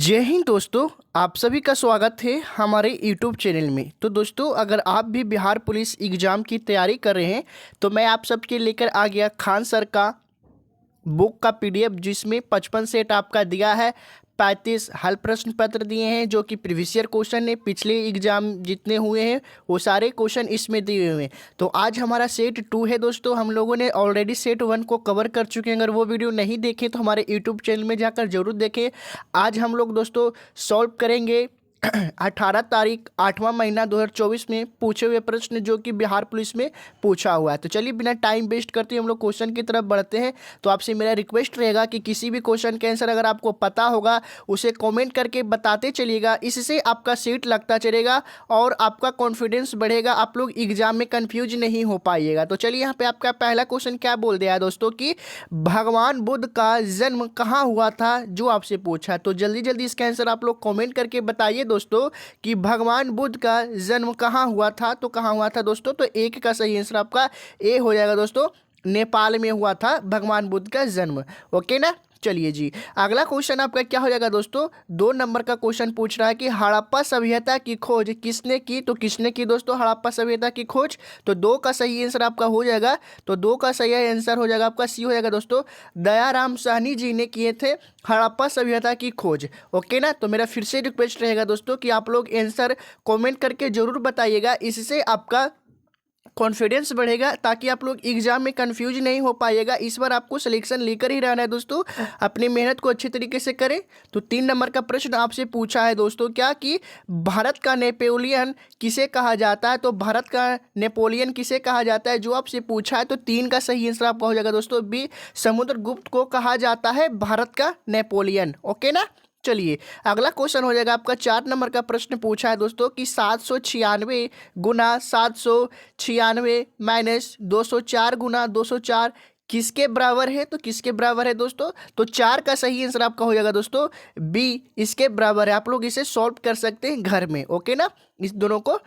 जय हिंद दोस्तों। आप सभी का स्वागत है हमारे यूट्यूब चैनल में। तो दोस्तों, अगर आप भी बिहार पुलिस एग्ज़ाम की तैयारी कर रहे हैं तो मैं आप सबके लेकर आ गया खान सर का बुक का पीडीएफ, जिसमें 55 सेट आपका दिया है। 35 हल प्रश्न पत्र दिए हैं जो कि प्रीवियस ईयर क्वेश्चन है। पिछले एग्जाम जितने हुए हैं वो सारे क्वेश्चन इसमें दिए हुए हैं। तो आज हमारा सेट 2 है दोस्तों। हम लोगों ने ऑलरेडी सेट 1 को कवर कर चुके हैं। अगर वो वीडियो नहीं देखे तो हमारे यूट्यूब चैनल में जाकर जरूर देखें। आज हम लोग दोस्तों सॉल्व करेंगे 18 तारीख 8वां महीना 2024 में पूछे हुए प्रश्न जो कि बिहार पुलिस में पूछा हुआ है। तो चलिए बिना टाइम वेस्ट करते हम लोग क्वेश्चन की तरफ बढ़ते हैं। तो आपसे मेरा रिक्वेस्ट रहेगा कि किसी भी क्वेश्चन के आंसर अगर आपको पता होगा उसे कमेंट करके बताते चलिएगा। इससे आपका सीट लगता चलेगा और आपका कॉन्फिडेंस बढ़ेगा। आप लोग एग्जाम में कन्फ्यूज नहीं हो पाइएगा। तो चलिए यहाँ पे आपका पहला क्वेश्चन क्या बोल दिया है दोस्तों कि भगवान बुद्ध का जन्म कहाँ हुआ था, जो आपसे पूछा है। तो जल्दी जल्दी इसका आंसर आप लोग कमेंट करके बताइए दोस्तों कि भगवान बुद्ध का जन्म कहाँ हुआ था। तो कहाँ हुआ था दोस्तों, तो एक का सही आंसर आपका ए हो जाएगा दोस्तों। नेपाल में हुआ था भगवान बुद्ध का जन्म। ओके ना। चलिए जी, अगला क्वेश्चन आपका क्या हो जाएगा दोस्तों। 2 नंबर का क्वेश्चन पूछ रहा है कि हड़प्पा सभ्यता की खोज किसने की। तो किसने की दोस्तों हड़प्पा सभ्यता की खोज। तो 2 का सही आंसर आपका हो जाएगा। तो 2 का सही आंसर हो जाएगा आपका सी हो जाएगा दोस्तों। दयाराम साहनी जी ने किए थे हड़प्पा सभ्यता की खोज। ओके ना। तो मेरा फिर से रिक्वेस्ट रहेगा दोस्तों कि आप लोग आंसर कमेंट करके जरूर बताइएगा। इससे आपका कॉन्फिडेंस बढ़ेगा ताकि आप लोग एग्जाम में कंफ्यूज नहीं हो पाइएगा। इस बार आपको सिलेक्शन लेकर ही रहना है दोस्तों। अपनी मेहनत को अच्छे तरीके से करें। तो 3 नंबर का प्रश्न आपसे पूछा है दोस्तों क्या कि भारत का नेपोलियन किसे कहा जाता है। तो भारत का नेपोलियन किसे कहा जाता है जो आपसे पूछा है। तो 3 का सही आंसर आपका हो जाएगा दोस्तों बी, समुद्रगुप्त को कहा जाता है भारत का नेपोलियन। ओके ना। चलिए अगला क्वेश्चन हो जाएगा आपका 4 नंबर का प्रश्न पूछा है दोस्तों कि 796 गुना 796 माइनस 204 गुना 204 किसके बराबर है। तो किसके बराबर है दोस्तों। तो 4 का सही आंसर आपका हो जाएगा दोस्तों बी, इसके बराबर है। आप लोग इसे सॉल्व कर सकते हैं घर में। ओके ना। इस दोनों को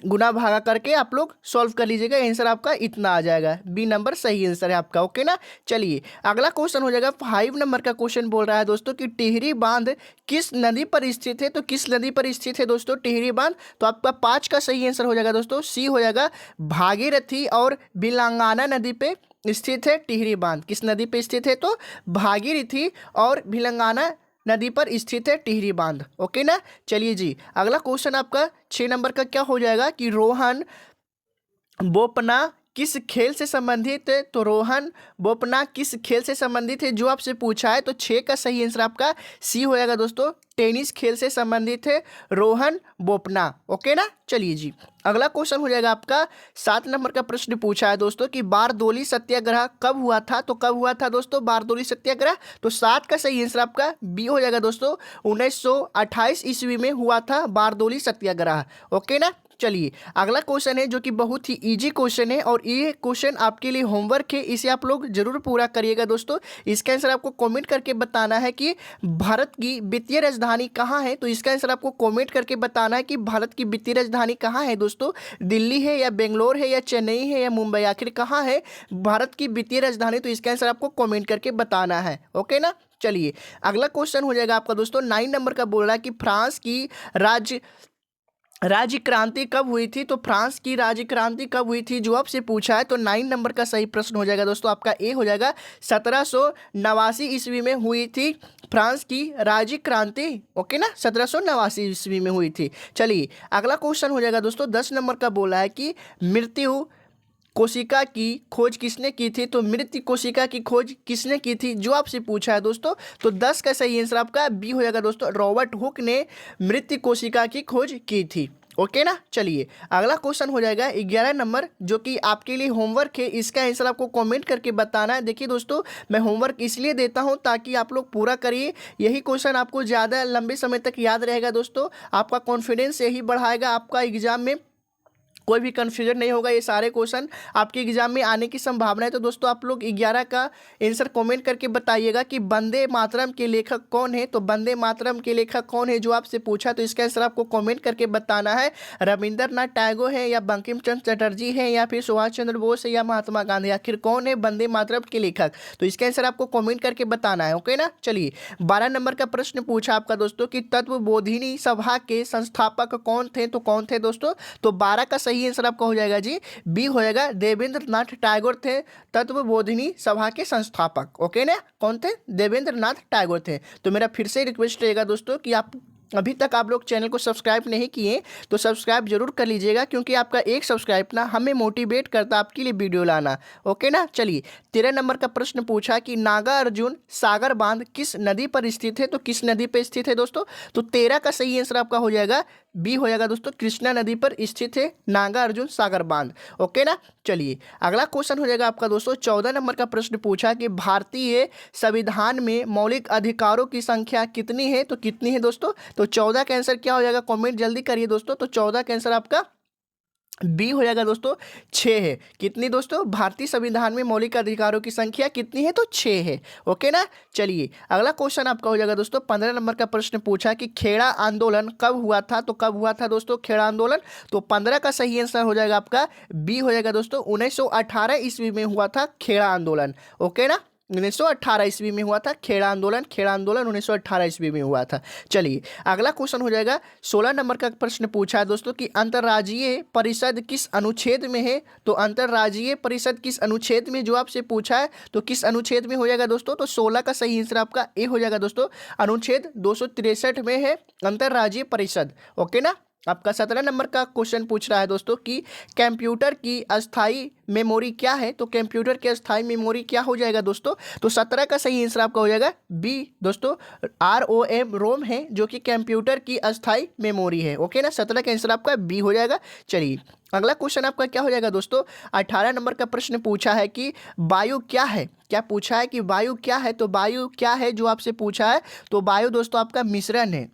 गुना भागा करके आप लोग सॉल्व कर लीजिएगा। आंसर आपका इतना आ जाएगा। बी नंबर सही आंसर है आपका। ओके ना। चलिए अगला क्वेश्चन हो जाएगा 5 नंबर का क्वेश्चन बोल रहा है दोस्तों कि टिहरी बांध किस नदी पर स्थित है। तो किस नदी पर स्थित है दोस्तों टिहरी बांध। तो आपका 5 का सही आंसर हो जाएगा दोस्तों सी हो जाएगा। भागीरथी और बिलंगाना नदी पे स्थित है टिहरी बांध। किस नदी पे स्थित है। तो भागीरथी और भिलंगाना नदी पर स्थित है टिहरी बांध। ओके ना। चलिए जी, अगला क्वेश्चन आपका 6 नंबर का क्या हो जाएगा कि रोहन बोपन्ना किस खेल से संबंधित है। तो रोहन बोपन्ना किस खेल से संबंधित है जो आपसे पूछा है। तो 6 का सही आंसर आपका सी हो जाएगा दोस्तों। टेनिस खेल से संबंधित है रोहन बोपन्ना। ओके ना। चलिए जी, अगला क्वेश्चन हो जाएगा आपका 7 नंबर का प्रश्न पूछा है दोस्तों कि बारदोली सत्याग्रह कब हुआ था। तो कब हुआ था दोस्तों बारदोली सत्याग्रह। तो 7 का सही आंसर आपका बी हो जाएगा दोस्तों। 1928 ईस्वी में हुआ था बारदोली सत्याग्रह। ओके ना। चलिए अगला क्वेश्चन है जो कि बहुत ही इजी क्वेश्चन है और ये क्वेश्चन आपके लिए होमवर्क है। इसे आप लोग जरूर पूरा करिएगा दोस्तों। इसका आंसर आपको कमेंट करके बताना है कि भारत की वित्तीय राजधानी कहाँ है। तो इसका आंसर आपको कमेंट करके बताना है कि भारत की वित्तीय राजधानी कहाँ है दोस्तों। दिल्ली है या बेंगलोर है या चेन्नई है या मुंबई, आखिर कहाँ है भारत की वित्तीय राजधानी। तो इसका आंसर आपको कमेंट करके बताना है। ओके ना। चलिए अगला क्वेश्चन हो जाएगा आपका दोस्तों 9 नंबर का बोल रहा है कि फ्रांस की राज्य क्रांति कब हुई थी। तो फ्रांस की राज्य क्रांति कब हुई थी जो आपसे पूछा है। तो 9 नंबर का सही प्रश्न हो जाएगा दोस्तों आपका ए हो जाएगा। 1789 ईस्वी में हुई थी फ्रांस की राज्य क्रांति। ओके ना। 1789 ईस्वी में हुई थी। चलिए अगला क्वेश्चन हो जाएगा दोस्तों 10 नंबर का बोला है कि मृत्यु कोशिका की खोज किसने की थी। तो मृत्यु कोशिका की खोज किसने की थी जो आपसे पूछा है दोस्तों। तो 10 का सही आंसर आपका बी हो जाएगा दोस्तों। रॉबर्ट हुक ने मृत्यु कोशिका की खोज की थी। ओके ना। चलिए अगला क्वेश्चन हो जाएगा 11 नंबर जो कि आपके लिए होमवर्क है। इसका आंसर आपको कमेंट करके बताना है। देखिए दोस्तों, मैं होमवर्क इसलिए देता हूं ताकि आप लोग पूरा करिए। यही क्वेश्चन आपको ज़्यादा लंबे समय तक याद रहेगा दोस्तों। आपका कॉन्फिडेंस यही बढ़ाएगा। आपका एग्जाम में कोई भी कन्फ्यूजन नहीं होगा। ये सारे क्वेश्चन आपके एग्जाम में आने की संभावना है। तो दोस्तों आप लोग 11 का आंसर कमेंट करके बताइएगा कि वंदे मातरम के लेखक कौन है। तो वंदे मातरम के लेखक कौन है जो आपसे पूछा, तो इसका आंसर आपको कमेंट करके बताना है। रविंद्रनाथ टैगोर है या बंकिम चंद्र चटर्जी है या फिर सुभाष चंद्र बोस है या महात्मा गांधी, आखिर कौन है वंदे मातरम के लेखक, तो इसका आंसर आपको कमेंट करके बताना है। ओके ना। चलिए 12 नंबर का प्रश्न पूछा आपका दोस्तों कि तत्वबोधिनी सभा के संस्थापक कौन थे, तो कौन थे दोस्तों, तो 12 का सही आंसर आपका हो जाएगा जी बी हो जाएगा, देवेंद्रनाथ टैगोर थे तत्वबोधिनी सभा के संस्थापक। ओके ना, कौन थे, देवेंद्रनाथ टैगोर थे। तो मेरा फिर से रिक्वेस्ट रहेगा दोस्तों कि आप अभी तक आप लोग चैनल को सब्सक्राइब नहीं किए तो सब्सक्राइब जरूर कर लीजिएगा, क्योंकि आपका एक सब्सक्राइब ना हमें मोटिवेट करता है आपके लिए वीडियो लाना। ओके ना। चलिए 13 नंबर का प्रश्न पूछा कि नागार्जुन सागर बांध किस नदी पर स्थित है, तो किस नदी पर स्थित है दोस्तों, तो 13 का सही आंसर आपका हो जाएगा बी हो जाएगा दोस्तों, कृष्णा नदी पर स्थित है नागार्जुन सागर बांध। ओके ना। चलिए अगला क्वेश्चन हो जाएगा आपका दोस्तों 14 नंबर का प्रश्न पूछा कि भारतीय संविधान में मौलिक अधिकारों की संख्या कितनी है, तो कितनी है दोस्तों, तो 14 का आंसर क्या हो जाएगा, कमेंट जल्दी करिए दोस्तों। तो 14 का आंसर आपका बी हो जाएगा दोस्तों 6 है। कितनी दोस्तों, भारतीय संविधान में मौलिक अधिकारों की संख्या कितनी है, तो 6 है। ओके ना। चलिए अगला क्वेश्चन आपका हो जाएगा दोस्तों 15 नंबर का प्रश्न पूछा कि खेड़ा आंदोलन कब हुआ था, तो कब हुआ था दोस्तों खेड़ा आंदोलन, तो 15 का सही आंसर हो जाएगा आपका बी हो जाएगा दोस्तों, 1918 ईस्वी में हुआ था खेड़ा आंदोलन। ओके ना, 1918 ईस्वी में हुआ था खेड़ा आंदोलन। खेड़ा आंदोलन 1918 ईस्वी में हुआ था। चलिए अगला क्वेश्चन हो जाएगा 16 नंबर का प्रश्न पूछा है दोस्तों कि अंतर्राज्यीय परिषद किस अनुच्छेद में है, तो अंतर्राज्यीय परिषद किस अनुच्छेद में जो आपसे पूछा है, तो किस अनुच्छेद में हो जाएगा दोस्तों, तो 16 का सही आंसर आपका ए हो जाएगा दोस्तों, अनुच्छेद 263 में है अंतर्राज्यीय परिषद। ओके ना। आपका 17 नंबर का क्वेश्चन पूछ रहा है दोस्तों कि कंप्यूटर की अस्थाई मेमोरी क्या है, तो कंप्यूटर की अस्थाई मेमोरी क्या हो जाएगा दोस्तों, तो 17 का सही आंसर आपका हो जाएगा बी दोस्तों, ROM रोम है जो कि कंप्यूटर की अस्थाई मेमोरी है। ओके ना, 17 का आंसर आपका बी हो जाएगा। चलिए अगला क्वेश्चन आपका क्या हो जाएगा दोस्तों 18 नंबर का प्रश्न पूछा है कि वायु क्या है, क्या पूछा है कि वायु क्या है, तो वायु क्या है जो आपसे पूछा है, तो वायु दोस्तों आपका मिश्रण है।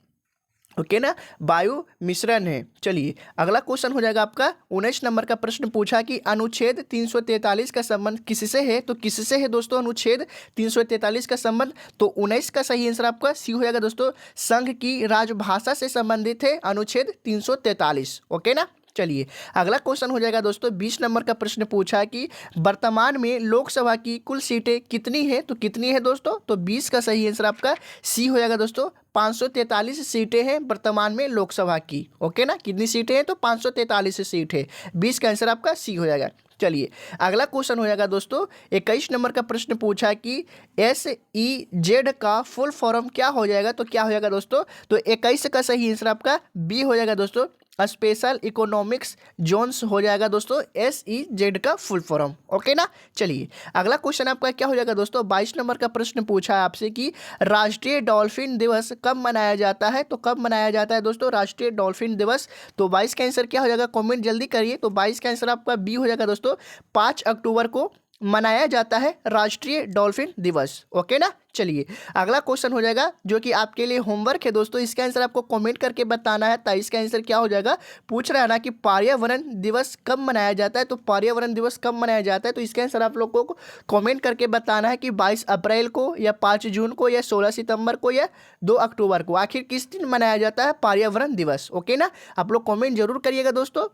ओके ना, वायु मिश्रण है। चलिए अगला क्वेश्चन हो जाएगा आपका 19 नंबर का प्रश्न पूछा कि अनुच्छेद 343 का संबंध किससे है, तो किससे है दोस्तों अनुच्छेद 343 का संबंध, तो 19 का सही आंसर आपका सी हो जाएगा दोस्तों, संघ की राजभाषा से संबंधित है अनुच्छेद 343। ओके ना। चलिए अगला क्वेश्चन हो जाएगा दोस्तों 20 नंबर का प्रश्न पूछा कि वर्तमान में लोकसभा की कुल सीटें कितनी है, तो कितनी है दोस्तों, तो 20 का सही आंसर आपका सी हो जाएगा दोस्तों, 543 सीटें हैं वर्तमान में लोकसभा की। ओके ना, कितनी सीटें हैं, तो 543 सीट है। 20 का आंसर आपका सी हो जाएगा। चलिए अगला क्वेश्चन हो जाएगा दोस्तों 21 नंबर का प्रश्न पूछा कि SEZ का फुल फॉर्म क्या हो जाएगा, तो क्या हो जाएगा दोस्तों, तो 21 का सही आंसर आपका बी हो जाएगा दोस्तों, स्पेशल इकोनॉमिक्स जोन्स हो जाएगा दोस्तों SEZ का फुल फॉर्म। ओके ना। चलिए अगला क्वेश्चन आपका क्या हो जाएगा दोस्तों 22 नंबर का प्रश्न पूछा है आपसे कि राष्ट्रीय डॉल्फिन दिवस कब मनाया जाता है, तो कब मनाया जाता है दोस्तों राष्ट्रीय डॉल्फिन दिवस, तो 22 का आंसर क्या हो जाएगा, कमेंट जल्दी करिए। तो 22 का आंसर आपका बी हो जाएगा दोस्तों, 5 अक्टूबर को मनाया जाता है राष्ट्रीय डॉल्फिन दिवस। ओके ना। चलिए अगला क्वेश्चन हो जाएगा जो कि आपके लिए होमवर्क है दोस्तों, इसका आंसर आपको कमेंट करके बताना है। 23 का आंसर क्या हो जाएगा, पूछ रहा है ना कि पर्यावरण दिवस कब मनाया जाता है, तो पर्यावरण दिवस कब मनाया जाता है, तो इसका आंसर आप लोगों को कमेंट करके बताना है कि 22 अप्रैल को या 5 जून को या 16 सितंबर को या 2 अक्टूबर को, आखिर किस दिन मनाया जाता है पर्यावरण दिवस। ओके ना, आप लोग कॉमेंट जरूर करिएगा दोस्तों,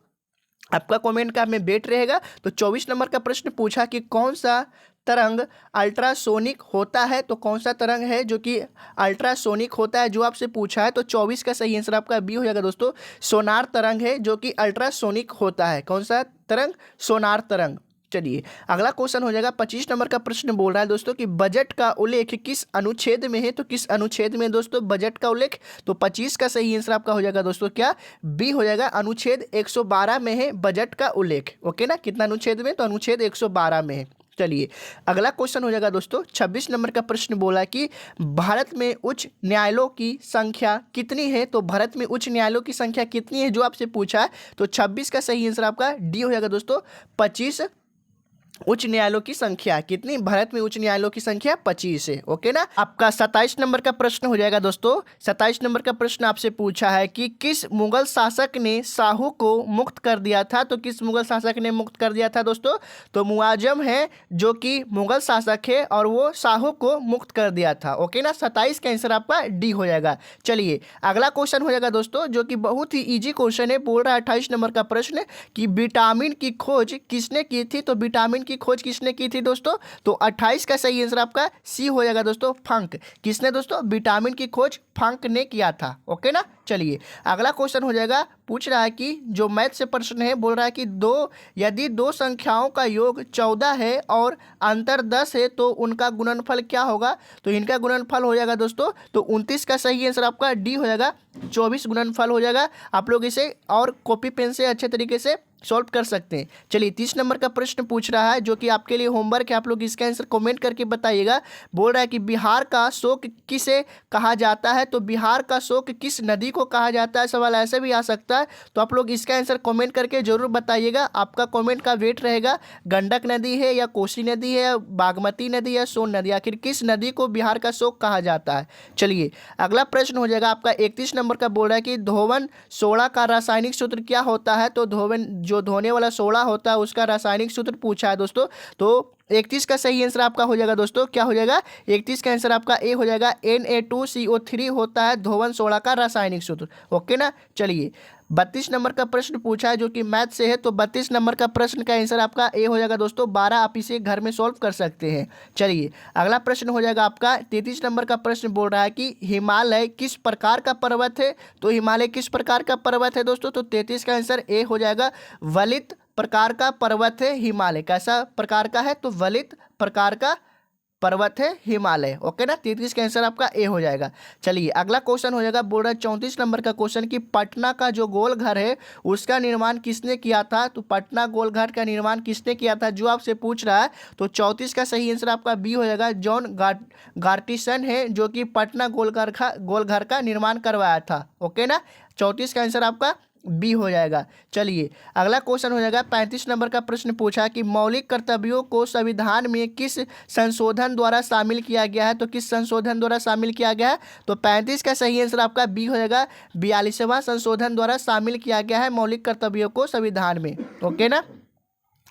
आपका कमेंट का हमें वेट रहेगा। तो 24 नंबर का प्रश्न पूछा कि कौन सा तरंग अल्ट्रासोनिक होता है, तो कौन सा तरंग है जो कि अल्ट्रासोनिक होता है जो आपसे पूछा है, तो 24 का सही आंसर आपका बी हो जाएगा दोस्तों, सोनार तरंग है जो कि अल्ट्रासोनिक होता है। कौन सा तरंग, सोनार तरंग। चलिए अगला क्वेश्चन हो जाएगा 25 नंबर का प्रश्न बोल रहा है दोस्तों कि बजट का उल्लेख किस अनुच्छेद में है, तो किस अनुच्छेद में दोस्तों बजट का उल्लेख, तो 25 का सही आंसर आपका हो जाएगा दोस्तों क्या बी हो जाएगा, अनुच्छेद 112 में है बजट का उल्लेख। ओके ना, कितना अनुच्छेद में, तो अनुच्छेद 112 में है। चलिए अगला क्वेश्चन हो जाएगा दोस्तों 26 नंबर का प्रश्न बोला कि भारत में उच्च न्यायालयों की संख्या कितनी है, तो भारत में उच्च न्यायालयों की संख्या कितनी है जो आपसे पूछा है, तो 26 का सही आंसर आपका डी हो जाएगा दोस्तों, 25 उच्च न्यायालयों की संख्या कितनी? भारत में उच्च न्यायालयों की संख्या 25 है। ओके ना। आपका 27 नंबर का प्रश्न हो जाएगा दोस्तों। 27 नंबर का प्रश्न आपसे पूछा है कि किस मुगल शासक ने शाहू को मुक्त कर दिया था? तो किस मुगल शासक ने मुक्त कर दिया था दोस्तों? तो मुआजम है जो कि मुगल शासक है और वो शाहू को मुक्त कर दिया था। ओके ना। 27 का आंसर आपका डी हो जाएगा। चलिए अगला क्वेश्चन हो जाएगा दोस्तों, जो कि बहुत ही इजी क्वेश्चन है। बोल रहा है 28 नंबर का प्रश्न कि विटामिन की खोज किसने की थी? तो विटामिन की खोज किसने की थी दोस्तों? तो 28 का सही आंसर आपका सी हो जाएगा दोस्तों, फंक। किसने दोस्तों? विटामिन की खोज फंक ने किया था। ओके ना। चलिए अगला क्वेश्चन हो जाएगा, पूछ रहा है कि जो मैथ से प्रश्न है, बोल रहा है कि यदि दो संख्याओं का योग 14 है और अंतर 10 है तो उनका गुणनफल क्या होगा? तो इनका गुणनफल हो जाएगा दोस्तों, तो 29 का सही आंसर आपका डी हो जाएगा, 24 गुणनफल हो जाएगा। आप लोग इसे और कॉपी पेन से अच्छे तरीके से सॉल्व कर सकते हैं। चलिए 30 नंबर का प्रश्न पूछ रहा है, जो कि आपके लिए होमवर्क है। आप लोग इसका आंसर कमेंट करके बताइएगा। बोल रहा है कि बिहार का शोक किसे कहा जाता है? तो बिहार का शोक किस नदी को कहा जाता है? सवाल ऐसे भी आ सकता है, तो आप लोग इसका आंसर कमेंट करके जरूर बताइएगा। आपका कमेंट का वेट रहेगा। गंडक नदी है या कोसी नदी है या बागमती नदी या सोन नदी, आखिर किस नदी को बिहार का शोक कहा जाता है? चलिए अगला प्रश्न हो जाएगा आपका 31 नंबर का। बोल रहा है कि धोवन सोडा का रासायनिक सूत्र क्या होता है? तो धोवन जो धोने वाला सोडा होता है उसका रासायनिक सूत्र पूछा है दोस्तों। तो 31 का सही आंसर आपका हो जाएगा दोस्तों, क्या हो जाएगा? 31 का आंसर आपका ए हो जाएगा, Na2CO3 होता है धोवन सोडा का रासायनिक सूत्र। ओके ना। चलिए 32 नंबर का प्रश्न पूछा है, जो कि मैथ से है। तो 32 नंबर का प्रश्न का आंसर आपका ए हो जाएगा दोस्तों, 12। आप इसे घर में सॉल्व कर सकते हैं। चलिए अगला प्रश्न हो जाएगा आपका 33 नंबर का प्रश्न। बोल रहा है कि हिमालय किस प्रकार का पर्वत है? तो हिमालय किस प्रकार का पर्वत है दोस्तों? तो 33 का आंसर ए हो जाएगा, वलित प्रकार का पर्वत है हिमालय। कैसा प्रकार का है? तो वलित प्रकार का पर्वत है हिमालय। ओके ना। 33 का आंसर आपका ए हो जाएगा। चलिए अगला क्वेश्चन हो जाएगा, बोल रहा है 34 नंबर का क्वेश्चन कि पटना का जो गोल घर है उसका निर्माण किसने किया था? तो पटना गोल घर का निर्माण किसने किया था जो आपसे पूछ रहा है? तो 34 का सही आंसर आपका बी हो जाएगा, जॉन गार्टिसन है जो कि पटना गोल घर का निर्माण करवाया था। ओके ना। 34 का आंसर आपका बी हो जाएगा। चलिए अगला क्वेश्चन हो जाएगा 35 नंबर का प्रश्न पूछा कि मौलिक कर्तव्यों को संविधान में किस संशोधन द्वारा शामिल किया गया है? तो किस संशोधन द्वारा शामिल किया गया है? तो 35 का सही आंसर आपका बी हो जाएगा, 42वां संशोधन द्वारा शामिल किया गया है मौलिक कर्तव्यों को संविधान में। ओके ना।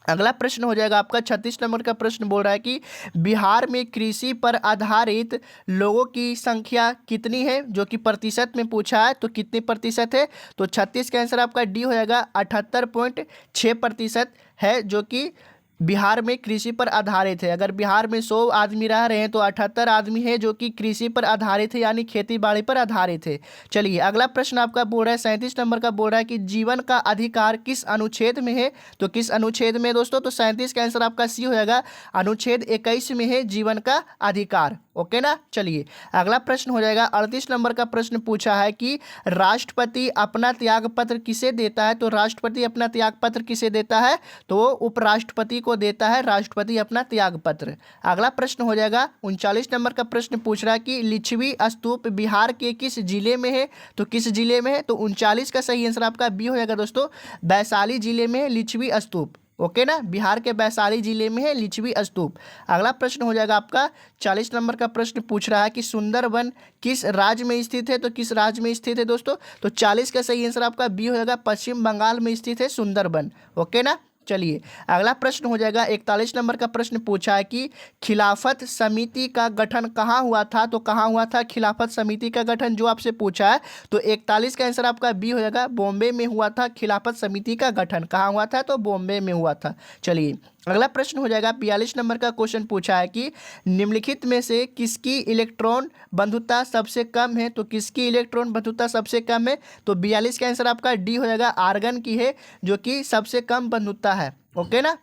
अगला प्रश्न हो जाएगा आपका 36 नंबर का प्रश्न। बोल रहा है कि बिहार में कृषि पर आधारित लोगों की संख्या कितनी है? जो कि प्रतिशत में पूछा है, तो कितने प्रतिशत है? तो 36 का आंसर आपका डी हो जाएगा, 78.6% है जो कि बिहार में कृषि पर आधारित है। अगर बिहार में 100 आदमी रह रहे हैं तो 78 आदमी है जो कि कृषि पर आधारित है, यानी खेती बाड़ी पर आधारित है। चलिए अगला प्रश्न आपका बोल रहा है 37 नंबर का। बोल रहा है कि जीवन का अधिकार किस अनुच्छेद में है? तो किस अनुच्छेद में दोस्तों? तो 37 का आंसर आपका सी हो जाएगा, अनुच्छेद 21 में है जीवन का अधिकार। ओके ना। चलिए अगला प्रश्न हो जाएगा 38 नंबर का प्रश्न पूछा है कि राष्ट्रपति अपना त्याग पत्र किसे देता है? तो राष्ट्रपति अपना त्याग पत्र किसे देता है? तो उपराष्ट्रपति को देता है राष्ट्रपति अपना त्याग पत्र। अगला प्रश्न हो जाएगा 39 नंबर का प्रश्न पूछ रहा है कि लिच्छवी स्तूप बिहार के किस जिले में है? तो किस जिले में है? तो 39 का सही आंसर आपका बी हो जाएगा दोस्तों, वैशाली जिले में है लिच्छवी स्तूप। ओके ना। बिहार के वैशाली जिले में है लिच्छवी स्तूप। अगला प्रश्न हो जाएगा आपका 40 नंबर का प्रश्न पूछ रहा है कि सुंदरबन किस राज्य में स्थित है? तो किस राज्य में स्थित है दोस्तों? तो 40 का सही आंसर आपका बी हो जाएगा, पश्चिम बंगाल में स्थित है सुंदरबन। ओके ना। चलिए अगला प्रश्न हो जाएगा 41 नंबर का प्रश्न पूछा है कि खिलाफत समिति का गठन कहाँ हुआ था? तो कहाँ हुआ था खिलाफत समिति का गठन जो आपसे पूछा है? तो 41 का आंसर आपका बी हो जाएगा, बॉम्बे में हुआ था खिलाफत समिति का गठन। कहाँ हुआ था? तो बॉम्बे में हुआ था। चलिए अगला प्रश्न हो जाएगा 42 नंबर का क्वेश्चन पूछा है कि निम्नलिखित में से किसकी इलेक्ट्रॉन बंधुता सबसे कम है? तो किसकी इलेक्ट्रॉन बंधुता सबसे कम है? तो 42 का आंसर आपका डी हो जाएगा, आर्गन की है जो कि सबसे कम बंधुता है। ओके ना।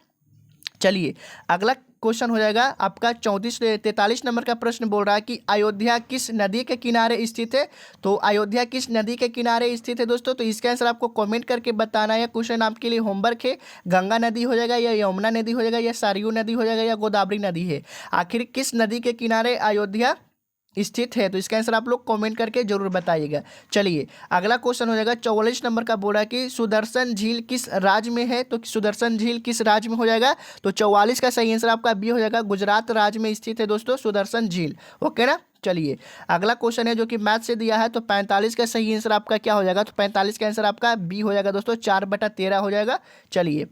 चलिए अगला क्वेश्चन हो जाएगा आपका 43 नंबर का प्रश्न बोल रहा है कि अयोध्या किस नदी के किनारे स्थित है? तो अयोध्या किस नदी के किनारे स्थित है दोस्तों? तो इसका आंसर आपको कमेंट करके बताना है। क्वेश्चन आपके लिए होमवर्क है। गंगा नदी हो जाएगा या यमुना नदी हो जाएगा या सरयू नदी हो जाएगा या गोदावरी नदी है? आखिर किस नदी के किनारे अयोध्या स्थित है? तो इसका आंसर आप लोग कमेंट करके जरूर बताइएगा। चलिए अगला क्वेश्चन हो जाएगा 44 नंबर का, बोला कि सुदर्शन झील किस राज्य में है? तो सुदर्शन झील किस राज्य में हो जाएगा? तो 44 का सही आंसर आपका बी हो जाएगा, गुजरात राज्य में स्थित है दोस्तों सुदर्शन झील। ओके ना। चलिए अगला क्वेश्चन है जो कि मैथ से दिया है, तो 45 का सही आंसर आपका क्या हो जाएगा? तो 45 का आंसर आपका बी हो जाएगा दोस्तों, 4/13 हो जाएगा। चलिए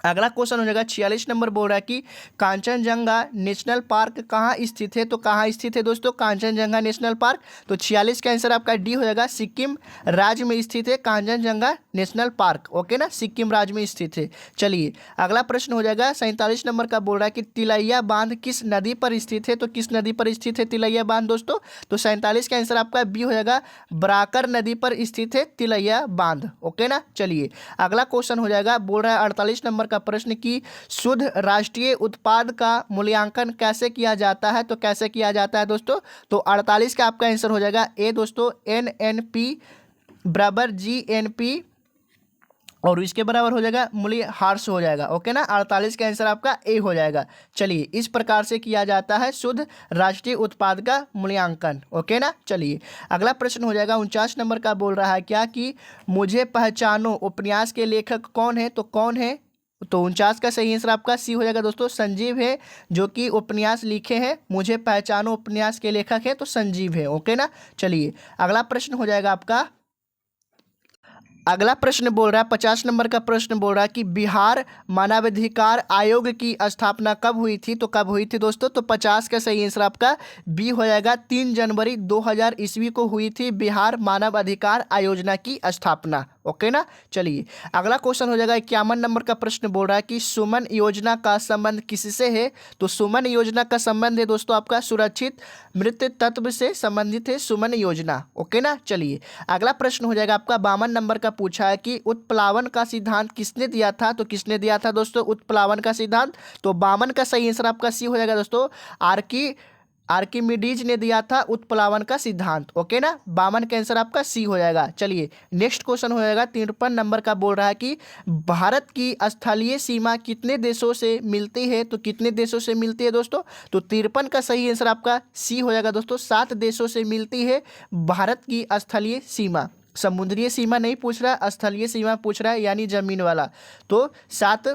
अगला क्वेश्चन हो जाएगा 46 नंबर, बोल रहा है कि कांचनजंगा नेशनल पार्क कहाँ स्थित है? तो कहाँ स्थित है दोस्तों कांचनजंगा नेशनल पार्क? तो 46 का आंसर आपका डी हो जाएगा, सिक्किम राज्य में स्थित है कांचनजंगा नेशनल पार्क। ओके ना, सिक्किम राज्य में स्थित है। चलिए अगला प्रश्न हो जाएगा 47 नंबर का, बोल रहा है कि तिलैया बांध किस नदी पर स्थित है? तो किस नदी पर स्थित है तिलैया बांध दोस्तों? तो 47 का आंसर आपका बी हो जाएगा, बराकर नदी पर स्थित है तिलैया बांध। ओके ना। चलिए अगला क्वेश्चन हो जाएगा, बोल रहा है 48 नंबर का प्रश्न की शुद्ध राष्ट्रीय उत्पाद का मूल्यांकन कैसे किया जाता है? तो कैसे किया जाता है दोस्तों? तो 48 का आपका आंसर हो जाएगा ए दोस्तों, NNP बराबर GNP और इसके बराबर हो जाएगा मूल्यह्रास हो जाएगा। ओके ना, 48 का आंसर आपका ए हो जाएगा। चलिए इस प्रकार से किया जाता है शुद्ध राष्ट्रीय उत्पाद का मूल्यांकन। ओके ना। चलिए अगला प्रश्न हो जाएगा 49 नंबर का, बोल रहा है क्या कि मुझे पहचानो उपन्यास के लेखक कौन है? तो कौन है? तो 49 का सही आंसर आपका सी हो जाएगा दोस्तों, संजीव है, जो कि उपन्यास लिखे हैं। मुझे पहचानो उपन्यास के लेखक है तो संजीव है। ओके ना। चलिए अगला प्रश्न हो जाएगा आपका, अगला प्रश्न बोल रहा है 50 नंबर का प्रश्न बोल रहा है कि बिहार मानवाधिकार आयोग की स्थापना कब हुई थी? तो कब हुई थी दोस्तों? तो 50 का सही आंसर आपका बी हो जाएगा, 3 जनवरी 2000 ईस्वी को हुई थी बिहार मानव अधिकार आयोजना की स्थापना। ओके ना। चलिए अगला क्वेश्चन हो जाएगा 51 नंबर का प्रश्न बोल रहा है कि सुमन योजना का संबंध किससे है? तो सुमन योजना का संबंध है दोस्तों आपका सुरक्षित मृत तत्व से संबंधित है सुमन योजना। ओके ना। चलिए अगला प्रश्न हो जाएगा आपका 52 नंबर का, पूछा है कि उत्प्लावन का सिद्धांत किसने दिया था? तो किसने दिया था दोस्तों उत्प्लावन का सिद्धांत? तो 52 का सही आंसर आपका सी हो जाएगा दोस्तों, आर्किमिडीज ने दिया था उत्प्लावन का सिद्धांत। ओके ना, 52 का आंसर आपका सी हो जाएगा। चलिए नेक्स्ट क्वेश्चन हो जाएगा 53 नंबर का, बोल रहा है कि भारत की स्थलीय सीमा कितने देशों से मिलती है? तो कितने देशों से मिलती है दोस्तों? तो 53 का सही आंसर आपका सी हो जाएगा दोस्तों, 7 देशों से मिलती है भारत की स्थलीय सीमा। समुद्रीय सीमा नहीं पूछ रहा, स्थलीय सीमा पूछ रहा है, यानी जमीन वाला। तो 7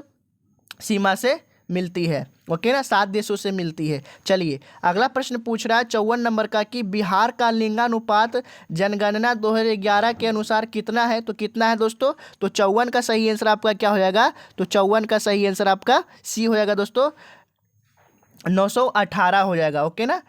सीमा से मिलती है। ओके ना, 7 देशों से मिलती है। चलिए अगला प्रश्न पूछ रहा है 54 नंबर का कि बिहार का लिंगानुपात जनगणना 2011 के अनुसार कितना है? तो कितना है दोस्तों? तो 54 का सही आंसर आपका क्या हो जाएगा? तो 54 का सही आंसर आपका सी हो जाएगा दोस्तों, 918 हो जाएगा। ओके ना,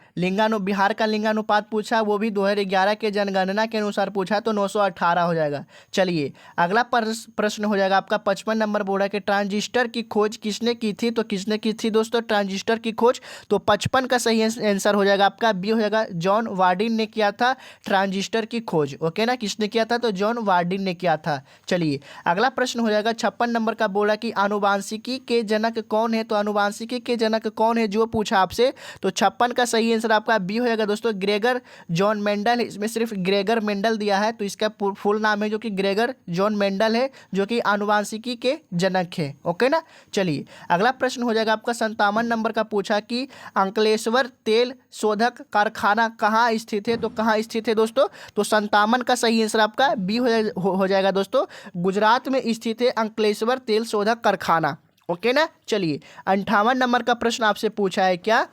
बिहार का लिंगानुपात पूछा, वो भी 2011 के जनगणना के अनुसार पूछा, तो 918 हो जाएगा। चलिए अगला प्रश्न हो जाएगा आपका 55 नंबर, बोला कि ट्रांजिस्टर की खोज किसने की थी? तो किसने की थी दोस्तों ट्रांजिस्टर की खोज? तो 55 का सही आंसर हो जाएगा आपका बी हो जाएगा, जॉन वार्डिन ने किया था ट्रांजिस्टर की खोज। ओके ना, किसने किया था? तो जॉन वार्डिन ने किया था। चलिए अगला प्रश्न हो जाएगा 56 नंबर का, बोला कि आनुवांशिकी के जनक कौन है? तो आनुवांशिकी के जनक कौन है जो पूछा आपसे? तो 56 का सही आंसर आपका बी हो जाएगा दोस्तों, ग्रेगर जॉन मेंडल। इसमें सिर्फ ग्रेगर मेंडल दिया है, तो इसका फुल नाम है जो कि ग्रेगर जॉन मेंडल है, जो कि आनुवांशिकी के जनक है। ओके ना। चलिए अगला प्रश्न हो जाएगा आपका 57 नंबर का, पूछा कि अंकलेश्वर तेल शोधक कारखाना कहाँ स्थित है? तो कहाँ स्थित है दोस्तों? तो 57 का सही आंसर आपका बी हो जाएगा दोस्तों, गुजरात में स्थित है अंकलेश्वर तेल शोधक कारखाना। ओके ना। चलिए 58 नंबर का प्रश्न आपसे पूछा है क्या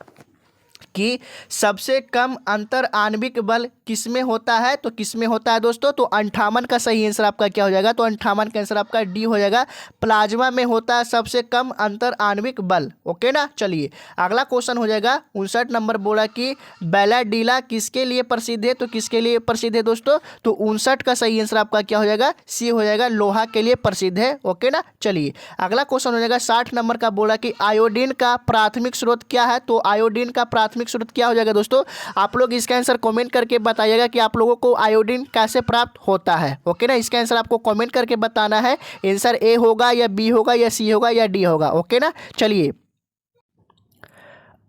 कि सबसे कम अंतर आणविक बल किसमें होता है? तो किसमें होता है दोस्तों? तो 58 का सही आंसर आपका क्या हो जाएगा? तो 58 का आंसर आपका डी हो जाएगा, प्लाज्मा में होता है सबसे कम अंतर आणविक बल। ओके ना। चलिए अगला क्वेश्चन हो जाएगा 59 नंबर, बोला कि बैलाडीला किसके लिए प्रसिद्ध है? तो किसके लिए प्रसिद्ध है दोस्तों? तो 59 का सही आंसर आपका क्या हो जाएगा? सी हो जाएगा, लोहा के लिए प्रसिद्ध है। ओके ना। चलिए अगला क्वेश्चन हो जाएगा 60 नंबर का, बोला कि आयोडीन का प्राथमिक स्रोत क्या है? तो आयोडीन का प्राथमिक स्रोत क्या हो जाएगा दोस्तों? आप लोग इसका आंसर कमेंट करके बताइएगा कि आप लोगों को आयोडीन कैसे प्राप्त होता है। ओके ना, इसका आंसर आपको कमेंट करके बताना है। आंसर ए होगा या बी होगा या सी होगा या डी होगा। ओके ना। चलिए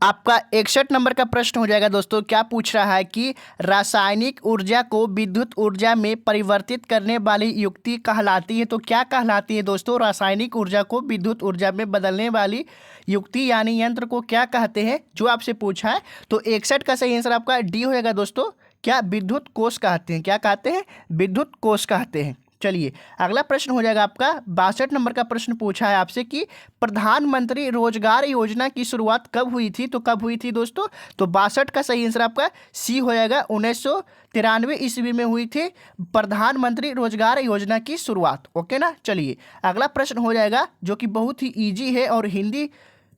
आपका 61 नंबर का प्रश्न हो जाएगा दोस्तों। क्या पूछ रहा है कि रासायनिक ऊर्जा को विद्युत ऊर्जा में परिवर्तित करने वाली युक्ति कहलाती है। तो क्या कहलाती है दोस्तों? रासायनिक ऊर्जा को विद्युत ऊर्जा में बदलने वाली युक्ति यानी यंत्र को क्या कहते हैं, जो आपसे पूछा है। तो 61 का सही आंसर आपका डी हो जाएगा दोस्तों। क्या? विद्युत कोष कहते हैं। क्या कहते हैं? विद्युत कोष कहते हैं। चलिए अगला प्रश्न हो जाएगा आपका 62 नंबर का प्रश्न पूछा है आपसे कि प्रधानमंत्री रोजगार योजना की शुरुआत कब हुई थी। तो कब हुई थी दोस्तों? तो 62 का सही आंसर आपका सी हो जाएगा। 1993 ईस्वी में हुई थी प्रधानमंत्री रोजगार योजना की शुरुआत। ओके ना। चलिए अगला प्रश्न हो जाएगा जो कि बहुत ही ईजी है और हिंदी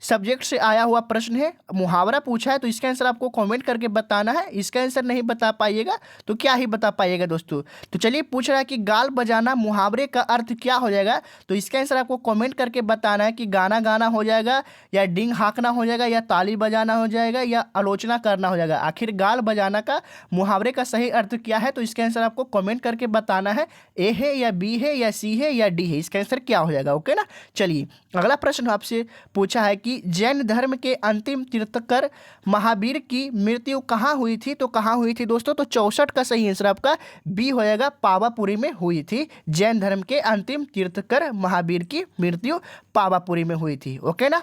सब्जेक्ट से आया हुआ प्रश्न है। मुहावरा पूछा है तो इसका आंसर आपको कमेंट करके बताना है। इसका आंसर नहीं बता पाइएगा तो क्या ही बता पाइएगा दोस्तों। तो चलिए पूछ रहा है कि गाल बजाना मुहावरे का अर्थ क्या हो जाएगा। तो इसका आंसर आपको कमेंट करके बताना है कि गाना गाना हो जाएगा या डिंग हाँकना हो जाएगा या ताली बजाना हो जाएगा या आलोचना करना हो जाएगा। आखिर गाल बजाना का मुहावरे का सही अर्थ क्या है। तो इसका आंसर आपको कमेंट करके बताना है। ए है या बी है या सी है या डी है, इसका आंसर क्या हो जाएगा। ओके ना। चलिए अगला प्रश्न आपसे पूछा है कि जैन धर्म के अंतिम तीर्थंकर महावीर की मृत्यु कहाँ हुई थी। तो कहाँ हुई थी दोस्तों? तो 64 का सही आंसर आपका बी हो जाएगा। पावापुरी में हुई थी। जैन धर्म के अंतिम तीर्थंकर महावीर की मृत्यु पावापुरी में हुई थी। ओके ना।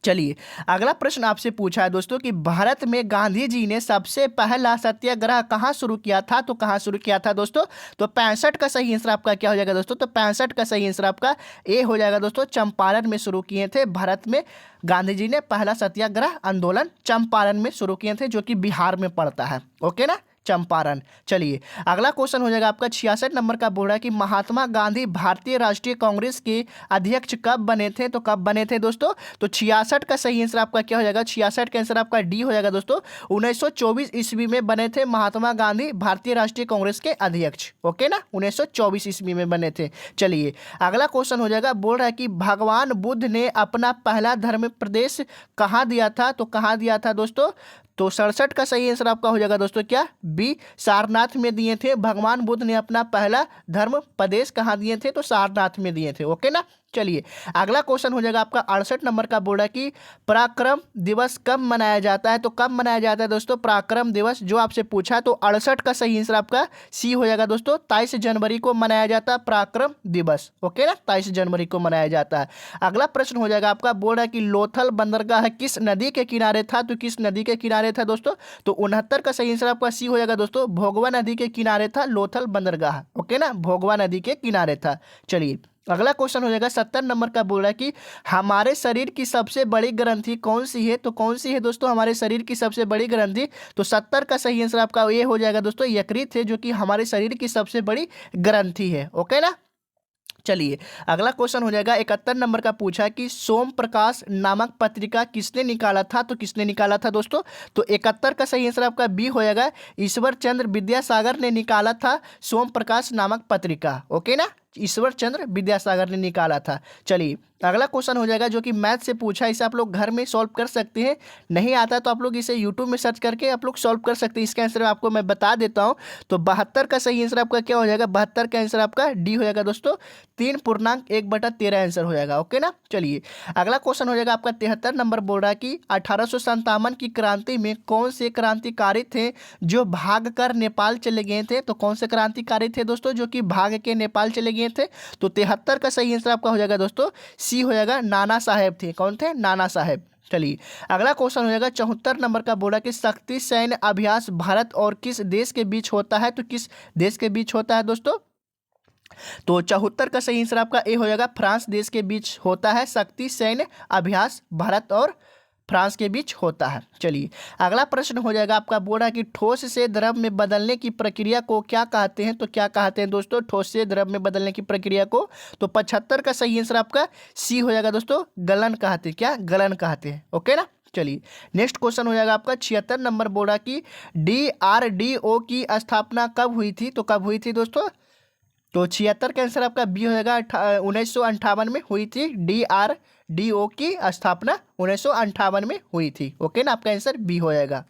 चलिए अगला प्रश्न आपसे पूछा है दोस्तों कि भारत में गांधी जी ने सबसे पहला सत्याग्रह कहाँ शुरू किया था। तो कहाँ शुरू किया था दोस्तों? तो 65 का सही आंसर आपका क्या हो जाएगा दोस्तों? तो 65 का सही आंसर आपका ए हो जाएगा दोस्तों। चंपारण में शुरू किए थे। भारत में गांधी जी ने पहला सत्याग्रह आंदोलन चंपारण में शुरू किए थे, जो कि बिहार में पड़ता है। ओके ना। चंपारण। चलिए अगला क्वेश्चन हो जाएगा आपका 66 नंबर का। बोल रहा है कि महात्मा गांधी भारतीय राष्ट्रीय कांग्रेस के अध्यक्ष कब बने थे। तो कब बने थे दोस्तों? तो 66 का सही आंसर आपका क्या हो जाएगा? 66 का आंसर आपका डी हो जाएगा दोस्तों। 1924 ईस्वी में बने थे महात्मा गांधी भारतीय राष्ट्रीय कांग्रेस के अध्यक्ष। ओके ना। 1924 ईस्वी में बने थे। चलिए अगला क्वेश्चन हो जाएगा। बोल रहा है कि भगवान बुद्ध ने अपना पहला धर्म प्रदेश कहाँ दिया था। तो कहाँ दिया था दोस्तों? तो 67 का सही आंसर आपका हो जाएगा दोस्तों क्या? बी, सारनाथ में दिए थे। भगवान बुद्ध ने अपना पहला धर्म प्रदेश कहाँ दिए थे? तो सारनाथ में दिए थे। ओके ना। चलिए अगला क्वेश्चन हो जाएगा आपका 68 नंबर का। बोल रहा है कि पराक्रम दिवस कब मनाया जाता है। तो कब मनाया जाता है दोस्तों पराक्रम दिवस, जो आपसे पूछा। तो 68 का सही आंसर आपका सी हो जाएगा दोस्तों। 23 जनवरी को मनाया जाता है पराक्रम दिवस। ओके ना। 23 जनवरी को मनाया जाता है। अगला प्रश्न हो जाएगा आपका। बोल रहा है कि लोथल बंदरगाह किस नदी के किनारे था। तो किस नदी के किनारे था दोस्तों? तो 69 का सही आंसर आपका सी हो जाएगा दोस्तों। भोगवा नदी के किनारे था लोथल बंदरगाह। ओके ना। भोगवा नदी के किनारे था। चलिए अगला क्वेश्चन हो जाएगा 70 नंबर का। बोल रहा है कि हमारे शरीर की सबसे बड़ी ग्रंथि कौन सी है। तो कौन सी है दोस्तों हमारे शरीर की सबसे बड़ी ग्रंथि? तो 70 का सही आंसर आपका ये हो जाएगा दोस्तों यकृत है, जो कि हमारे शरीर की सबसे बड़ी ग्रंथि है। ओके ना। चलिए अगला क्वेश्चन हो जाएगा 71 नंबर का। पूछा कि सोम प्रकाश नामक पत्रिका किसने निकाला था। तो किसने निकाला था दोस्तों? तो 71 का सही आंसर आपका बी हो जाएगा। ईश्वर चंद्र विद्यासागर ने निकाला था सोम प्रकाश नामक पत्रिका। ओके ना। ईश्वर चंद्र विद्यासागर ने निकाला था। चलिए अगला क्वेश्चन हो जाएगा जो कि मैथ से पूछा। इसे आप लोग घर में सॉल्व कर सकते हैं। नहीं आता तो आप लोग इसे यूट्यूब में सर्च करके आप लोग सॉल्व कर सकते हैं। इसका आंसर आपको मैं बता देता हूं। तो 72 का सही आंसर आपका क्या हो जाएगा? 72 का आंसर आपका डी हो जाएगा दोस्तों। 3.1/13 आंसर हो जाएगा। ओके ना। चलिए अगला क्वेश्चन हो जाएगा आपका 73 नंबर। बोल रहा है कि 1857 की क्रांति में कौन से क्रांतिकारी थे जो भाग कर नेपाल चले गए थे। तो कौन से क्रांतिकारी थे दोस्तों जो कि भाग के नेपाल चले गए थे? तो 73 का सही आंसर आपका हो जाएगा दोस्तों सी हो जाएगा। नाना साहेब थे। कौन थे? नाना साहेब। चलिए अगला क्वेश्चन हो जाएगा 74 नंबर का। बोला कि शक्ति सैन्य अभ्यास भारत और किस देश के बीच होता है। तो किस देश के बीच होता है दोस्तों? तो 74 का सही आंसर आपका ए हो जाएगा। फ्रांस देश के बीच होता है शक्ति सैन्य अभ्यास भारत और फ्रांस के बीच होता है। चलिए अगला प्रश्न हो जाएगा आपका। बोला कि ठोस से द्रव में बदलने की प्रक्रिया को क्या कहते हैं। तो क्या कहते हैं दोस्तों ठोस से द्रव में बदलने की प्रक्रिया को? तो 75 का सही आंसर आपका सी हो जाएगा दोस्तों। गलन कहते हैं। क्या? गलन कहते हैं। ओके ना। चलिए नेक्स्ट क्वेश्चन हो जाएगा आपका 76 नंबर। बोला कि DRDO की स्थापना कब हुई थी। तो कब हुई थी दोस्तों? तो 76 का आंसर आपका बी हो जाएगा। 1958 में हुई थी। DRDO की स्थापना 1958 में हुई थी। ओके ना। आपका आंसर बी हो जाएगा।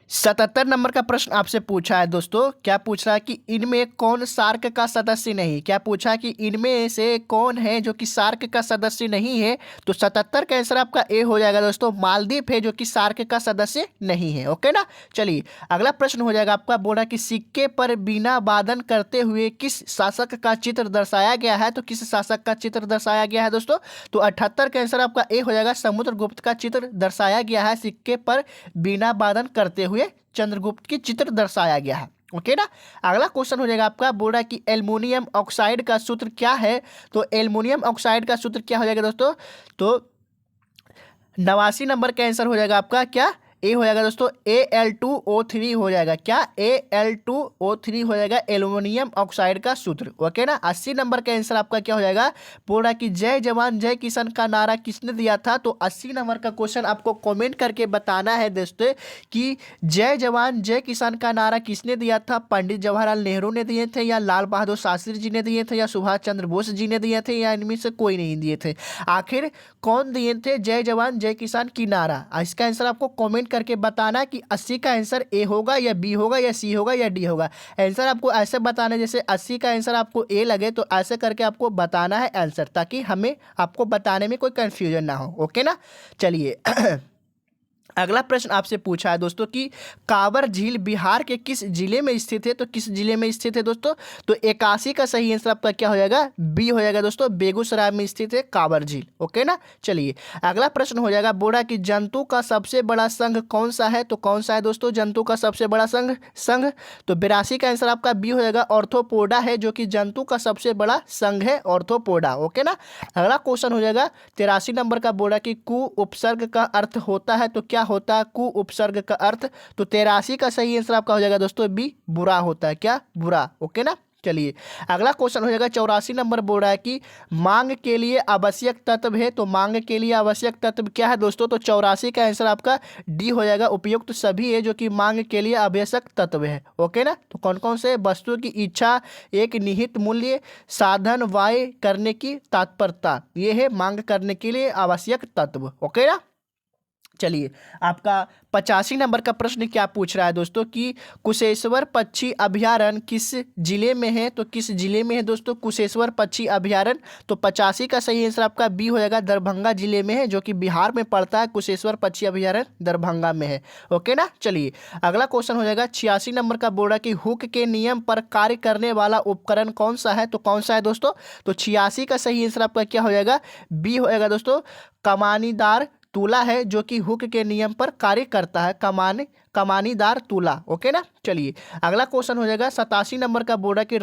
77 नंबर का प्रश्न आपसे पूछा है दोस्तों। क्या पूछ रहा है कि इनमें कौन सार्क का सदस्य नहीं। क्या पूछा है कि इनमें से कौन है जो कि सार्क का सदस्य नहीं है। तो 77 का आंसर आपका ए हो जाएगा दोस्तों। मालदीव है जो कि सार्क का सदस्य नहीं है। ओके ना। चलिए अगला प्रश्न हो जाएगा आपका। बोला कि सिक्के पर बीना वादन करते हुए किस शासक का चित्र दर्शाया गया है। तो किस शासक का चित्र दर्शाया गया है दोस्तों। तो 78 का आंसर आपका ए हो जाएगा। समुद्रगुप्त का चित्र दर्शाया गया है। सिक्के पर बीना वादन करते हुए चंद्रगुप्त की चित्र दर्शाया गया है। ओके ना। अगला क्वेश्चन हो जाएगा आपका। बोल रहा है कि एल्युमिनियम ऑक्साइड का सूत्र क्या है। तो एल्युमिनियम ऑक्साइड का सूत्र क्या हो जाएगा दोस्तों। तो 89 नंबर का आंसर हो जाएगा आपका क्या ए हो जाएगा दोस्तों। Al2O3 हो जाएगा। क्या Al2O3 हो जाएगा एल्युमिनियम ऑक्साइड का सूत्र। ओके ना। 80 नंबर का आंसर आपका क्या हो जाएगा। बोल रहा कि जय जवान जय किसान का नारा किसने दिया था। तो 80 नंबर का क्वेश्चन आपको कमेंट करके बताना है दोस्तों कि जय जवान जय किसान का नारा किसने दिया था। पंडित जवाहरलाल नेहरू ने दिए थे, या लाल बहादुर शास्त्री जी ने दिए थे, या सुभाष चंद्र बोस जी ने दिए थे, या इनमें से कोई नहीं दिए थे। आखिर कौन दिए थे जय जवान जय किसान की नारा। इसका आंसर आपको कमेंट करके बताना कि 80 का आंसर ए होगा या बी होगा या सी होगा या डी होगा। आंसर आपको ऐसे बताना है जैसे 80 का आंसर आपको ए लगे तो ऐसे करके आपको बताना है आंसर, ताकि हमें आपको बताने में कोई कंफ्यूजन ना हो। ओके ना। चलिए अगला प्रश्न आपसे पूछा है दोस्तों कि कांवर झील बिहार के किस जिले में स्थित है। तो किस जिले में स्थित है दोस्तों। तो 81 का सही आंसर आपका क्या हो जाएगा बी हो जाएगा दोस्तों। बेगूसराय में स्थित है कांवर झील। ओके ना। चलिए अगला प्रश्न हो जाएगा। बोला कि जंतु का सबसे बड़ा संघ कौन सा है। तो कौन सा है दोस्तों जंतु का सबसे बड़ा संघ। तो 82 का आंसर आपका बी हो जाएगा। ऑर्थोपोडा है जो कि जंतु का सबसे बड़ा संघ है, ऑर्थोपोडा। ओके ना। अगला क्वेश्चन हो जाएगा 83 नंबर का। बोला कि कु उपसर्ग का अर्थ होता है। तो क्या होता है कु उपसर्ग का अर्थ। तो 83 का सही आंसर आपका हो जाएगा दोस्तों बी, बुरा होता है। क्या बुरा। ओके ना। चलिए अगला क्वेश्चन हो जाएगा 84 नंबर। बोल रहा है कि मांग के लिए आवश्यक तत्व है। तो मांग के लिए आवश्यक तत्व क्या है दोस्तों। तो 84 का आंसर आपका डी हो जाएगा। उपयुक्त सभी है जो कि मांग के लिए आवश्यक तत्व है। ओके ना। तो कौन कौन से वस्तु की इच्छा, एक निहित मूल्य, साधन, वाय करने की तत्परता, ये है मांग करने के लिए आवश्यक तत्व। ओके ना। चलिए आपका 85 नंबर का प्रश्न क्या पूछ रहा है दोस्तों कि कुशेश्वर पक्षी अभयारण्य किस जिले में है। तो किस जिले में है दोस्तों कुशेश्वर पक्षी अभयारण्य। तो 85 का सही आंसर आपका बी हो जाएगा। दरभंगा जिले में है जो कि बिहार में पड़ता है। कुशेश्वर पक्षी अभयारण्य दरभंगा में है। ओके ना। चलिए अगला क्वेश्चन हो जाएगा 86 नंबर का। बोल रहा कि हुक के नियम पर कार्य करने वाला उपकरण कौन सा है। तो कौन सा है दोस्तों। तो 86 का सही आंसर आपका क्या हो जाएगा बी हो जाएगा दोस्तों। कमानीदार तुला है जो कि हुक के नियम पर कार्य करता है। कमानीदार तुला। ओके ना। चलिए अगला क्वेश्चन हो जाएगा 87 नंबर का। बोल रहा कि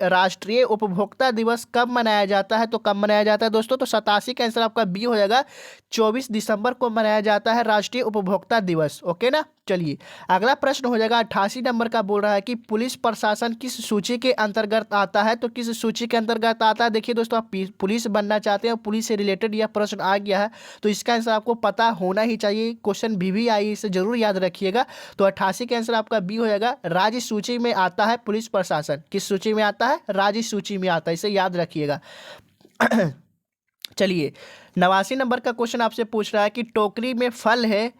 राष्ट्रीय उपभोक्ता दिवस कब मनाया जाता है। तो कब मनाया जाता है दोस्तों। तो 87 का आंसर आपका बी हो जाएगा। 24 दिसंबर को मनाया जाता है राष्ट्रीय उपभोक्ता दिवस। ओके ना। चलिए अगला प्रश्न हो जाएगा 88 नंबर का। बोल रहा है कि पुलिस प्रशासन किस सूची के अंतर्गत आता है। तो किस सूची के अंतर्गत आता है। देखिए दोस्तों आप पुलिस बनना चाहते हैं, पुलिस से रिलेटेड यह प्रश्न आ गया है तो इसका आंसर आपको पता होना ही चाहिए। क्वेश्चन भी आई, इसे जरूर याद रखिएगा। तो 88 का आंसर आपका बी हो जाएगा। राज्य सूची में आता है पुलिस प्रशासन। किस सूची में आता है। राज्य सूची में आता है, इसे याद रखिएगा। चलिए 89 नंबर का क्वेश्चन आपसे पूछ रहा है कि टोकरी में फल है,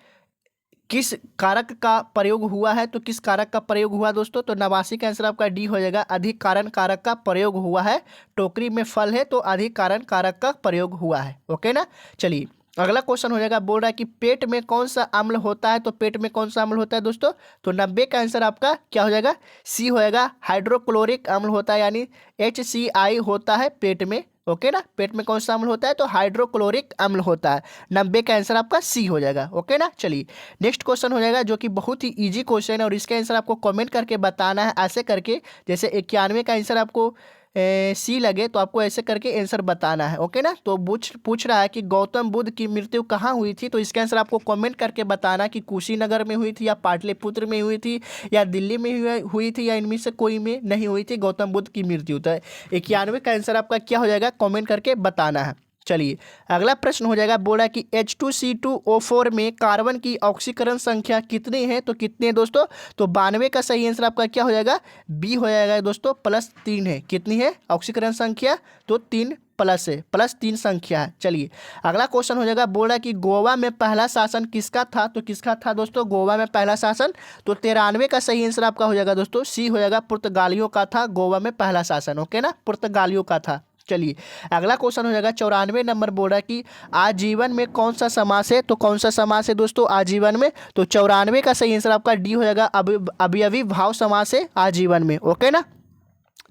किस कारक का प्रयोग हुआ है। तो किस कारक का प्रयोग हुआ दोस्तों। तो 89 का आंसर आपका डी हो जाएगा। अधिक कारण कारक का प्रयोग हुआ है। टोकरी में फल है तो अधिक कारण कारक का प्रयोग हुआ है। ओके ना। चलिए अगला क्वेश्चन हो जाएगा। बोल रहा है कि पेट में कौन सा अम्ल होता है। तो पेट में कौन सा अम्ल होता है दोस्तों। तो 90 का आंसर आपका क्या हो जाएगा सी हो जाएगा। हाइड्रोक्लोरिक अम्ल होता है, यानी HCl होता है पेट में। ओके ना। पेट में कौन सा अम्ल होता है। तो हाइड्रोक्लोरिक अम्ल होता है। 90 का आंसर आपका सी हो जाएगा। ओके ना। चलिए नेक्स्ट क्वेश्चन हो जाएगा जो कि बहुत ही इजी क्वेश्चन है और इसका आंसर आपको कमेंट करके बताना है। ऐसे करके जैसे 91 का आंसर आपको सी लगे तो आपको ऐसे करके आंसर बताना है। ओके ना। तो पूछ रहा है कि गौतम बुद्ध की मृत्यु कहाँ हुई थी। तो इसका आंसर आपको कमेंट करके बताना कि कुशीनगर में हुई थी, या पाटलिपुत्र में हुई थी, या दिल्ली में हुई थी, या इनमें से कोई में नहीं हुई थी गौतम बुद्ध की मृत्यु। तो 91 का आंसर आपका क्या हो जाएगा कमेंट करके बताना है। चलिए अगला प्रश्न हो जाएगा। बोला कि H2C2O4 में कार्बन की ऑक्सीकरण संख्या कितनी है। तो कितनी है दोस्तों। तो 92 का सही आंसर आपका क्या हो जाएगा बी हो जाएगा दोस्तों। +3 है। कितनी है ऑक्सीकरण संख्या। तो 3 प्लस है, प्लस 3 संख्या है। चलिए अगला क्वेश्चन हो जाएगा, बोल रहा है कि गोवा में पहला शासन किसका था। तो किसका था दोस्तों गोवा में पहला शासन, तो 93 का सही आंसर आपका हो जाएगा दोस्तों सी हो जाएगा, पुर्तगालियों का था गोवा में पहला शासन। ओके ना, पुर्तगालियों का था। चलिए अगला क्वेश्चन हो जाएगा 94 नंबर, बोल रहा है कि आजीवन में कौन सा समास है। तो कौन सा समास है दोस्तों आजीवन में, तो 94 का सही आंसर आपका डी हो जाएगा, अवयवी भाव समास है आजीवन में। ओके ना।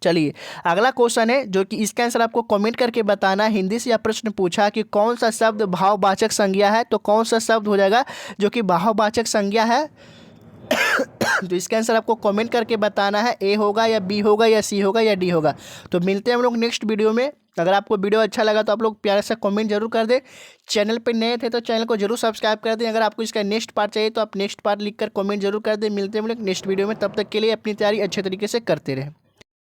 चलिए अगला क्वेश्चन है जो कि इसका आंसर आपको कमेंट करके बताना है। हिंदी से यह प्रश्न पूछा कि कौन सा शब्द भाववाचक संज्ञा है। तो कौन सा शब्द हो जाएगा जो कि भाववाचक संज्ञा है। तो इसका आंसर आपको कमेंट करके बताना है, ए होगा या बी होगा या सी होगा या डी होगा। तो मिलते हैं हम लोग नेक्स्ट वीडियो में। अगर आपको वीडियो अच्छा लगा तो आप लोग प्यारे से कमेंट जरूर कर दें। चैनल पे नए थे तो चैनल को जरूर सब्सक्राइब कर दें। अगर आपको इसका नेक्स्ट पार्ट चाहिए तो आप नेक्स्ट पार्ट लिखकर कमेंट जरूर कर दें। मिलते हैं हम लोग नेक्स्ट वीडियो में, तब तक के लिए अपनी तैयारी अच्छे तरीके से करते रहें।